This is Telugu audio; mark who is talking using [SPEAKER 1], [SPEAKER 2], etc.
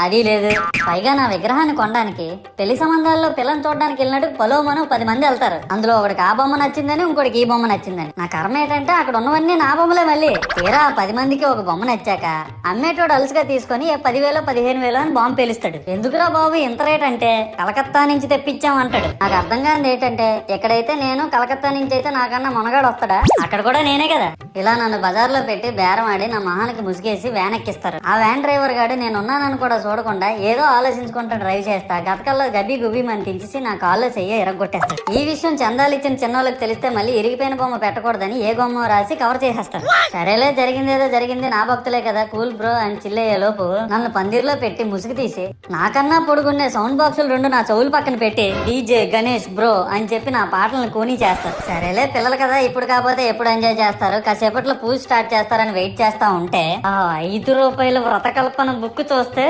[SPEAKER 1] అది లేదు. పైగా నా విగ్రహాన్ని కొనడానికి పెళ్లి సంబంధాల్లో పిల్లని చూడడానికి వెళ్ళినట్టు పొలోమను 10 మంది వెళ్తారు. అందులో ఒకడికి ఆ బొమ్మ నచ్చిందని, ఇంకోటికి ఈ బొమ్మ నచ్చిందని. నా కర్మ ఏంటంటే అక్కడ ఉన్నవన్నీ నా బొమ్మలే. మళ్ళీ తీరా 10 మందికి ఒక బొమ్మ నచ్చాక అమ్మేటోడు అలుసుగా తీసుకొని 10,000 15,000 అని బాంబు పేలుస్తాడు. ఎందుకురా బాబు ఇంత రేట్ అంటే కలకత్తా నుంచి తెప్పించాం అంటాడు. నాకు అర్థం కానిది ఏంటంటే ఎక్కడైతే నేను కలకత్తా నుంచి అయితే నాకన్నా మొనగాడు వస్తాడా, అక్కడ కూడా నేనే కదా. ఇలా నన్ను బజార్లో పెట్టి బేరం ఆడి నా మొహానికి ముసుగేసి వ్యాన్ ఎక్కిస్తారు. ఆ వ్యాన్ డ్రైవర్ గాడు నేను ఉన్నానని కూడా చూడకుండా ఏదో ఆలోచించుకుంటా డ్రైవ్ చేస్తా గతకల్లో గబ్బి గుబ్బి అని తెంచేసి నా కాల్లో చెయ్యి ఎరగొట్టేస్తాడు. ఈ విషయం చందాలు ఇచ్చిన చిన్నోళ్ళకి తెలిస్తే మళ్ళీ ఇరిగిపోయిన బొమ్మ పెట్టకూడదని ఏ బొమ్మ రాసి కవర్ చేసేస్తారు. సరేలే జరిగిందేదో జరిగింది, నా భక్తులే కదా కూల్ బ్రో అని చిల్లయ్యే లోపు నన్ను పందిర్లో పెట్టి ముసుగు తీసి నాకన్నా పొడుగున్నే సౌండ్ బాక్సులు 2 నా చెవులు పక్కన పెట్టి డీజే గణేష్ బ్రో అని చెప్పి నా పాటలను కూనీ చేస్తారు. సరేలే పిల్లలు కదా ఇప్పుడు కాకపోతే ఎప్పుడు ఎంజాయ్ చేస్తారు, కాసేపట్లో పూజ స్టార్ట్ చేస్తారని వెయిట్ చేస్తా ఉంటే ఆ 5 రూపాయల వ్రతకల్పన బుక్ చూస్తే